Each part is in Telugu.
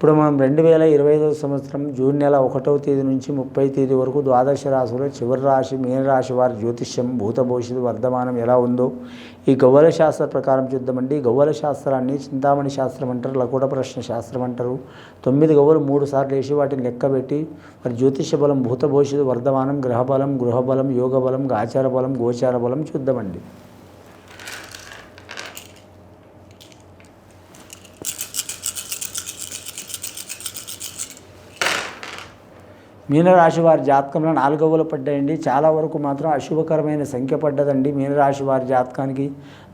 ఇప్పుడు మనం 2025 సంవత్సరం జూన్ నెల 1వ తేదీ నుంచి 30వ తేదీ వరకు ద్వాదశ రాశుల్లో చివరి రాశి మీనరాశి వారి జ్యోతిష్యం భూత భవిష్యత్తు వర్ధమానం ఎలా ఉందో ఈ గవ్వల శాస్త్ర ప్రకారం చూద్దామండి. గవ్వల శాస్త్రాన్ని చింతామణి శాస్త్రం అంటారు, లకుట ప్రశ్న శాస్త్రం అంటారు. 9 గవ్వలు 3 సార్లు వేసి వాటిని లెక్కబెట్టి మరి జ్యోతిష బలం భూత భవిష్యత్తు వర్ధమానం గ్రహబలం గృహబలం యోగ బలం ఆచార బలం గోచార బలం చూద్దామండి. మీనరాశి వారి జాతకంలో 4 గవ్వలు పడ్డాయండి. చాలా వరకు మాత్రం అశుభకరమైన సంఖ్య పడ్డదండి. మీనరాశి వారి జాతకానికి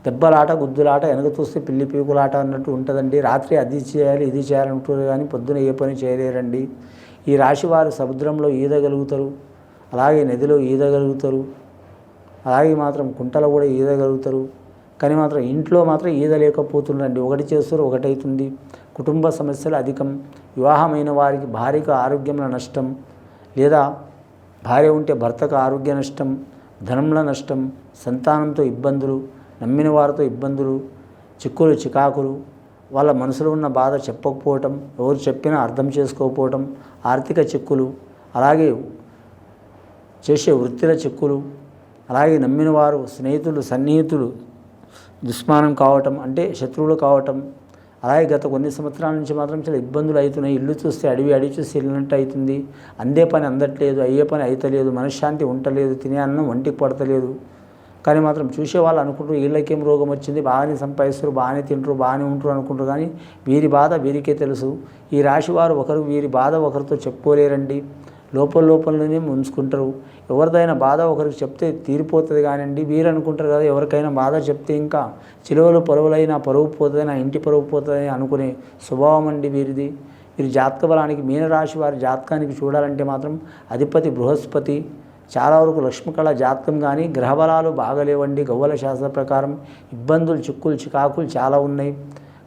దెబ్బలాట గుద్దులాట వెనక చూస్తే పిల్లి పీకులాట అన్నట్టు ఉంటుందండి. రాత్రి అది చేయాలి ఇది చేయాలంటారు కానీ పొద్దున ఏ పని చేయలేరండి. ఈ రాశి వారు సముద్రంలో ఈదగలుగుతారు, అలాగే నదిలో ఈదగలుగుతారు, అలాగే మాత్రం కుంటలో కూడా ఈదగలుగుతారు. కానీ మాత్రం ఇంట్లో మాత్రం ఈదలేకపోతుండండి. ఒకటి చేస్తారు ఒకటి అవుతుంది. కుటుంబ సమస్యలు అధికం. వివాహమైన వారికి భార్యకు ఆరోగ్యంలో నష్టం, లేదా భార్య ఉంటే భర్తకు ఆరోగ్య నష్టం, ధనంలో నష్టం, సంతానంతో ఇబ్బందులు, నమ్మిన వారితో ఇబ్బందులు, చిక్కులు చికాకులు, వాళ్ళ మనసులో ఉన్న బాధ చెప్పకపోవటం, ఎవరు చెప్పినా అర్థం చేసుకోకపోవటం, ఆర్థిక చిక్కులు, అలాగే చేసే వృత్తిల చిక్కులు, అలాగే నమ్మిన వారు స్నేహితులు సన్నిహితులు దుష్మానం కావటం అంటే శత్రువులు కావటం. అలాగే గత కొన్ని సంవత్సరాల నుంచి మాత్రం చాలా ఇబ్బందులు అవుతున్నాయి. ఇల్లు చూస్తే అడవి చూస్తే వెళ్ళినట్టు అవుతుంది. అందే పని అందట్లేదు, అయ్యే పని అయితలేదు, మనశ్శాంతి ఉండలేదు, తినే అన్నం వంటికి పడతలేదు. కానీ మాత్రం చూసే వాళ్ళు అనుకుంటారు వీళ్ళకేం రోగం వచ్చింది, బాగానే సంపాదిస్తారు, బాగానే తింటారు, బాగానే ఉంటారు అనుకుంటారు. కానీ వీరి బాధ వీరికే తెలుసు. ఈ రాశి వారు ఒకరు వీరి బాధ ఒకరితో చెప్పుకోలేరండి. లోపలనే ఉంచుకుంటారు. ఎవరిదైనా బాధ ఒకరికి చెప్తే తీరిపోతుంది కానివ్వండి. వీరు అనుకుంటారు కదా ఎవరికైనా బాధ చెప్తే ఇంకా చిలువలు పరువులైనా పరువు పోతుంది, నా ఇంటి పరువు పోతుంది అనుకునే స్వభావం అండి వీరిది. వీరి జాతక బలానికి మీనరాశి వారి జాతకానికి చూడాలంటే మాత్రం అధిపతి బృహస్పతి, చాలా వరకు లక్ష్మీకళ జాతకం కానీ గ్రహబలాలు బాగలేవండి. గవ్వల శాస్త్ర ప్రకారం ఇబ్బందులు చిక్కులు చికాకులు చాలా ఉన్నాయి.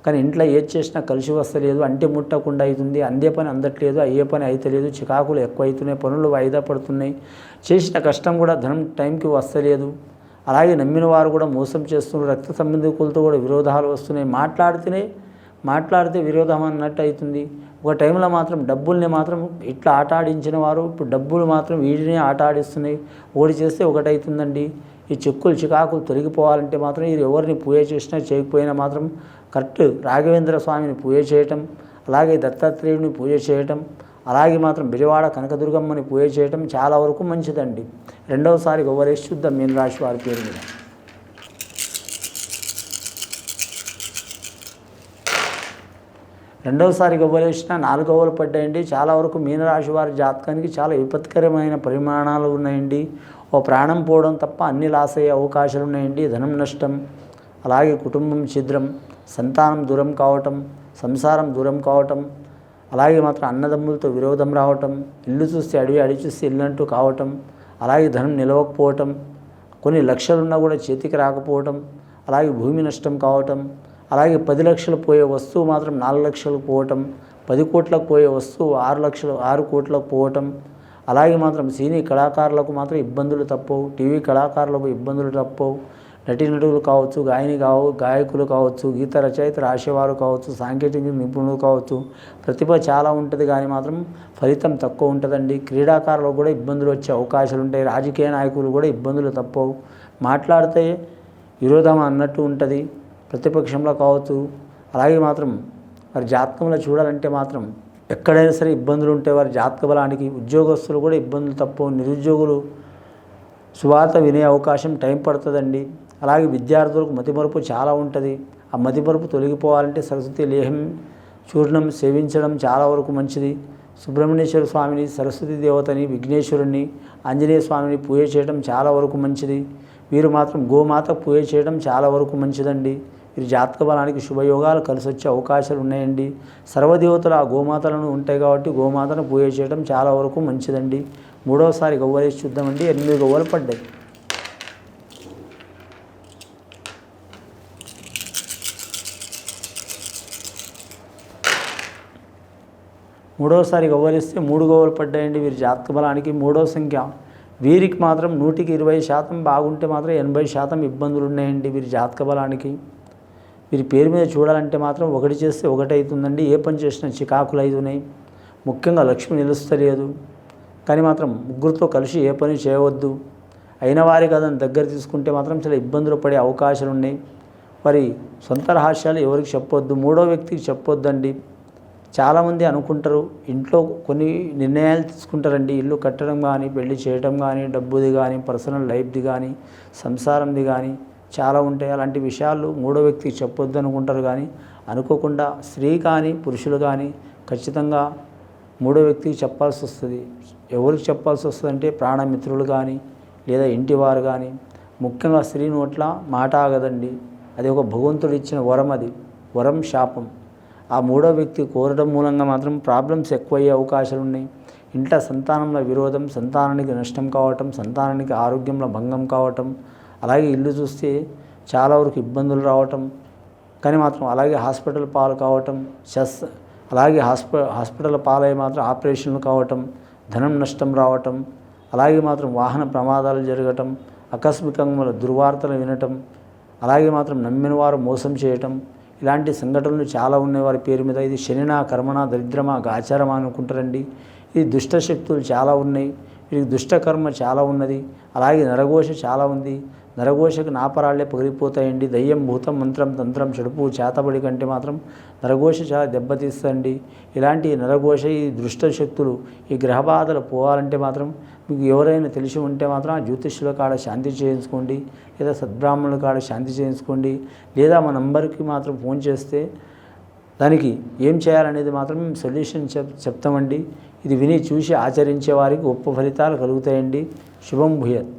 కానీ ఇంట్లో ఏది చేసినా కలిసి వస్తలేదు, అంటే ముట్టకుండా అవుతుంది, అందే పని అందట్లేదు, అయ్యే పని అయితలేదు, చికాకులు ఎక్కువ అవుతున్నాయి, పనులు వాయిదా పడుతున్నాయి, చేసిన కష్టం కూడా ధనం టైంకి వస్తలేదు. అలాగే నమ్మిన వారు కూడా మోసం చేస్తున్నారు, రక్త సంబంధికులతో కూడా విరోధాలు వస్తున్నాయి, మాట్లాడితే విరోధం అన్నట్టు అవుతుంది. ఒక టైంలో మాత్రం డబ్బుల్ని మాత్రం ఇట్లా ఆట ఆడించిన వారు ఇప్పుడు డబ్బులు మాత్రం వీటినే ఆట ఆడిస్తున్నాయి. ఒకటి చేస్తే ఒకటి అవుతుందండి. ఈ చిక్కులు చికాకులు తొలగిపోవాలంటే మాత్రం ఇది ఎవరిని పూజ చేసినా చేయకపోయినా మాత్రం కరెక్ట్ రాఘవేంద్ర స్వామిని పూజ చేయటం, అలాగే దత్తాత్రేయుడిని పూజ చేయటం, అలాగే మాత్రం బిజవాడ కనకదుర్గమ్మని పూజ చేయటం చాలా వరకు మంచిదండి. రెండవసారి గవ్వలేసి చూద్దాం మీన రాశి వారి పేరు మీద. రెండవసారి గవ్వలేసిన 4 గవ్వలు పడ్డాయండి. చాలా వరకు మీనరాశి వారి జాతకానికి చాలా విపత్కరమైన పరిమాణాలు ఉన్నాయండి. ఓ ప్రాణం పోవడం తప్ప అన్ని లాస్ అయ్యే అవకాశాలు ఉన్నాయండి. ధనం నష్టం, అలాగే కుటుంబం ఛిద్రం, సంతానం దూరం కావటం, సంసారం దూరం కావటం, అలాగే మాత్రం అన్నదమ్ములతో విరోధం రావటం, ఇల్లు చూస్తే అడవి చూస్తే ఇల్లంటూ కావటం, అలాగే ధనం నిలవకపోవటం, కొన్ని లక్షలున్నా కూడా చేతికి రాకపోవటం, అలాగే భూమి నష్టం కావటం, అలాగే 10 లక్షలు పోయే వస్తువు మాత్రం 4 లక్షలు పోవటం, 10 కోట్లకు పోయే వస్తువు 6 కోట్లకు పోవటం, అలాగే మాత్రం సినీ కళాకారులకు మాత్రం ఇబ్బందులు తప్పవు, టీవీ కళాకారులకు ఇబ్బందులు తప్పవు, నటీనటులు కావచ్చు, గాయకులు కావచ్చు, గీత రచయిత రాసేవారు కావచ్చు, సాంకేతిక నిపుణులు కావచ్చు, ప్రతిభ చాలా ఉంటుంది కానీ మాత్రం ఫలితం తక్కువ ఉంటుందండి. క్రీడాకారులకు కూడా ఇబ్బందులు వచ్చే అవకాశాలు ఉంటాయి. రాజకీయ నాయకులు కూడా ఇబ్బందులు తప్పవు. మాట్లాడితే విరోధం అన్నట్టు ఉంటుంది ప్రతిపక్షంలో కావచ్చు. అలాగే మాత్రం వారి జాతకంలో చూడాలంటే మాత్రం ఎక్కడైనా సరే ఇబ్బందులు ఉంటే వారి జాతక బలానికి ఉద్యోగస్తులు కూడా ఇబ్బందులు తప్పవు. నిరుద్యోగులు సువార్త వినే అవకాశం టైం పడుతుందండి. అలాగే విద్యార్థులకు మతిమరుపు చాలా ఉంటుంది. ఆ మతిమరుపు తొలగిపోవాలంటే సరస్వతి లేహం చూర్ణం సేవించడం చాలా వరకు మంచిది. సుబ్రహ్మణ్యేశ్వర స్వామిని, సరస్వతి దేవతని, విఘ్నేశ్వరుని, ఆంజనేయ స్వామిని పూజ చేయడం చాలా వరకు మంచిది. వీరు మాత్రం గోమాత పూజ చేయడం చాలా వరకు మంచిదండి. వీరి జాతక బలానికి శుభయోగాలు కలిసి వచ్చే అవకాశాలు ఉన్నాయండి. సర్వదేవతలు ఆ గోమాతలను ఉంటాయి కాబట్టి గోమాతను పూజ చేయడం చాలా వరకు మంచిదండి. మూడవసారి గవ్వలేసి చూద్దామండి. 8 గవ్వలు పడ్డాయి. మూడవసారి గవ్వలిస్తే 3 గవ్వలు పడ్డాయండి. వీరి జాతక బలానికి 3వ సంఖ్య. వీరికి మాత్రం 100కి 20% బాగుంటే మాత్రం 80% ఇబ్బందులు ఉన్నాయండి వీరి జాతక బలానికి. వీరి పేరు మీద చూడాలంటే మాత్రం ఒకటి చేస్తే ఒకటి అవుతుందండి. ఏ పని చేసినా చికాకులు అవుతున్నాయి. ముఖ్యంగా లక్ష్మి నిలుస్తలేదు. కానీ మాత్రం ముగ్గురితో కలిసి ఏ పని చేయవద్దు. అయిన వారి కథను దగ్గర తీసుకుంటే మాత్రం చాలా ఇబ్బందులు పడే అవకాశాలు ఉన్నాయి. వారి సొంత రహస్యాలు ఎవరికి చెప్పొద్దు, మూడో వ్యక్తికి చెప్పొద్దండి. చాలామంది అనుకుంటారు, ఇంట్లో కొన్ని నిర్ణయాలు తీసుకుంటారండి. ఇల్లు కట్టడం కానీ, పెళ్లి చేయడం కానీ, డబ్బుది కానీ, పర్సనల్ లైఫ్ది కానీ, సంసారంది కానీ చాలా ఉంటాయి. అలాంటి విషయాలు మూడో వ్యక్తికి చెప్పొద్దు అనుకుంటారు. కానీ అనుకోకుండా స్త్రీ కానీ పురుషులు కానీ ఖచ్చితంగా మూడో వ్యక్తికి చెప్పాల్సి వస్తుంది. ఎవరికి చెప్పాల్సి వస్తుందంటే ప్రాణమిత్రులు కానీ లేదా ఇంటివారు కానీ. ముఖ్యంగా స్త్రీ నోట్ల మాట ఆగదండి. అది ఒక భగవంతుడు ఇచ్చిన వరం. అది వరం శాపం. ఆ మూడో వ్యక్తి కోరడం మూలంగా మాత్రం ప్రాబ్లమ్స్ ఎక్కువయ్యే అవకాశాలు ఉన్నాయి. ఇంట్లో సంతానంలో విరోధం, సంతానానికి నష్టం కావటం, సంతానానికి ఆరోగ్యంలో భంగం కావటం, అలాగే ఇల్లు చూస్తే చాలా వరకు ఇబ్బందులు రావటం. కానీ మాత్రం అలాగే హాస్పిటల్ పాలు కావటం, అలాగే హాస్పిటల్ పాలై మాత్రం ఆపరేషన్లు కావటం, ధనం నష్టం రావటం, అలాగే మాత్రం వాహన ప్రమాదాలు జరగటం, ఆకస్మికంగా దుర్వార్తలు వినటం, అలాగే మాత్రం నమ్మిన వారు మోసం చేయటం, ఇలాంటి సంఘటనలు చాలా ఉన్నాయి వారి పేరు మీద. ఇది శనినా కర్మనా దరిద్రమా ఆచారమా అనుకుంటారండి. ఇది దుష్టశక్తులు చాలా ఉన్నాయి. వీరికి దుష్టకర్మ చాలా ఉన్నది. అలాగే నరఘోష చాలా ఉంది. నరఘోషకు నాపరాళ్లే పగిలిపోతాయండి. దయ్యం, భూతం, మంత్రం, తంత్రం, చెడుపు, చేతబడి కంటే మాత్రం నరఘోష చాలా దెబ్బతీస్తుందండి. ఇలాంటి నరఘోష, ఈ దుష్టశక్తులు, ఈ గ్రహబాధలు పోవాలంటే మాత్రం మీకు ఎవరైనా తెలిసి ఉంటే మాత్రం ఆ జ్యోతిష్యుల కాడ శాంతి చేయించుకోండి, లేదా సద్బ్రాహ్మణుల కాడ శాంతి చేయించుకోండి, లేదా మా నంబర్కి మాత్రం ఫోన్ చేస్తే దానికి ఏం చేయాలనేది మాత్రం మేము సొల్యూషన్ చెప్తామండి. ఇది విని చూసి ఆచరించే వారికి గొప్ప ఫలితాలు కలుగుతాయండి. శుభం భూయత్.